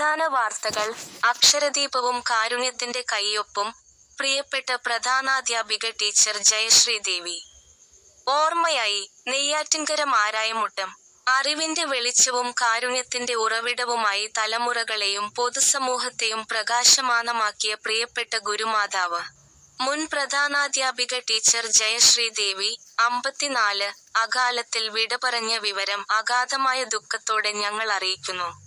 പ്രധാന വാർത്തകൾ. അക്ഷരദീപവും കാരുണ്യത്തിന്റെ കൈയൊപ്പും. പ്രിയപ്പെട്ട പ്രധാനാധ്യാപിക ടീച്ചർ ജയശ്രീ ദേവി. ഓർമ്മയായി. നെയ്യാറ്റിൻകര മാരായമുട്ടം. അറിവിന്റെ വെളിച്ചവും കാരുണ്യത്തിന്റെ ഉറവിടവുമായി തലമുറകളെയും പൊതുസമൂഹത്തെയും പ്രകാശമാനമാക്കിയ പ്രിയപ്പെട്ട ഗുരുമാതാവ്. മുൻ പ്രധാനാധ്യാപിക ടീച്ചർ ജയശ്രീ ദേവി, 54, അകാലത്തിൽ വിടപറഞ്ഞ വിവരം അഗാധമായ ദുഃഖത്തോടെ ഞങ്ങൾ അറിയിക്കുന്നു.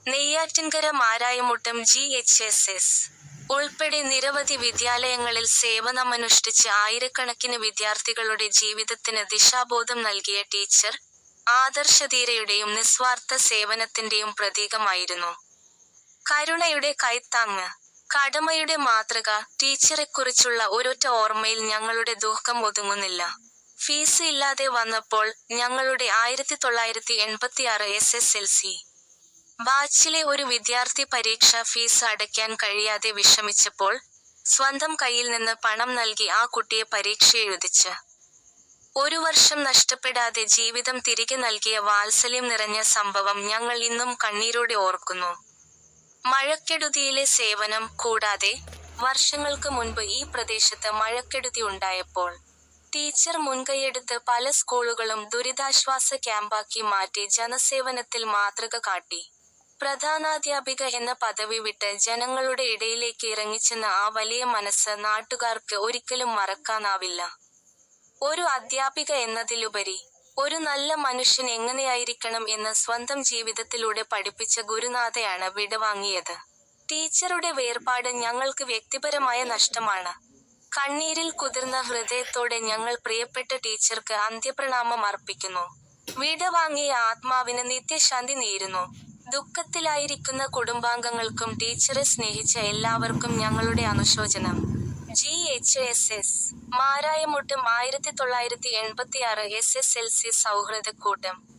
നെയ്യാറ്റിൻകര മാരായമുട്ടം GHSS ഉൾപ്പെടെ നിരവധി വിദ്യാലയങ്ങളിൽ സേവനമനുഷ്ഠിച്ച് ആയിരക്കണക്കിന് വിദ്യാർത്ഥികളുടെ ജീവിതത്തിന് ദിശാബോധം നൽകിയ ടീച്ചർ, ആദർശധീരയുടെയും നിസ്വാർത്ഥ സേവനത്തിന്റെയും പ്രതീകമായിരുന്നു. കരുണയുടെ കൈത്താങ്ങ്. കടമയുടെ മാതൃക. ടീച്ചറെക്കുറിച്ചുള്ള ഒരൊറ്റ ഓർമ്മയിൽ ഞങ്ങളുടെ ദുഃഖം ഒതുങ്ങുന്നില്ല. ഫീസ് ഇല്ലാതെ വന്നപ്പോൾ ഞങ്ങളുടെ 1986 SSLC ബാച്ചിലെ ഒരു വിദ്യാർത്ഥി പരീക്ഷാ ഫീസ് അടയ്ക്കാൻ കഴിയാതെ വിഷമിച്ചപ്പോൾ, സ്വന്തം കയ്യിൽ നിന്ന് പണം നൽകി ആ കുട്ടിയെ പരീക്ഷ എഴുതിച്ച്. ഒരു വർഷം നഷ്ടപ്പെടാതെ ജീവിതം തിരികെ നൽകിയ വാത്സല്യം നിറഞ്ഞ സംഭവം ഞങ്ങൾ ഇന്നും കണ്ണീരോടെ ഓർക്കുന്നു. മഴക്കെടുതിയിലെ സേവനം. കൂടാതെ, വർഷങ്ങൾക്ക് മുൻപ് ഈ പ്രദേശത്ത് മഴക്കെടുതി ഉണ്ടായപ്പോൾ, ടീച്ചർ മുൻകൈയെടുത്ത് പല സ്കൂളുകളും ദുരിതാശ്വാസ ക്യാമ്പാക്കി മാറ്റി ജനസേവനത്തിൽ മാതൃക കാട്ടി. പ്രധാനാധ്യാപിക എന്ന പദവി വിട്ട് ജനങ്ങളുടെ ഇടയിലേക്ക് ഇറങ്ങിച്ചെന്ന ആ വലിയ മനസ്സ് നാട്ടുകാർക്ക് ഒരിക്കലും മറക്കാനാവില്ല. ഒരു അധ്യാപിക എന്നതിലുപരി, ഒരു നല്ല മനുഷ്യൻ എങ്ങനെയായിരിക്കണം എന്ന് സ്വന്തം ജീവിതത്തിലൂടെ പഠിപ്പിച്ച ഗുരുനാഥയാണ് വിടവാങ്ങിയത്. ടീച്ചറുടെ വേർപാട് ഞങ്ങൾക്ക് വ്യക്തിപരമായ നഷ്ടമാണ്. കണ്ണീരിൽ കുതിർന്ന ഹൃദയത്തോടെ ഞങ്ങൾ പ്രിയപ്പെട്ട ടീച്ചർക്ക് അന്ത്യപ്രണാമം അർപ്പിക്കുന്നു. വിടവാങ്ങിയ ആത്മാവിന് നിത്യശാന്തി നേരുന്നു. ദുഃഖത്തിലായിരിക്കുന്ന കുടുംബാംഗങ്ങൾക്കും ടീച്ചറെ സ്നേഹിച്ച എല്ലാവർക്കും ഞങ്ങളുടെ അനുശോചനം. GHSS Marayamuttam 1986 SSLC സൗഹൃദക്കൂട്ടം.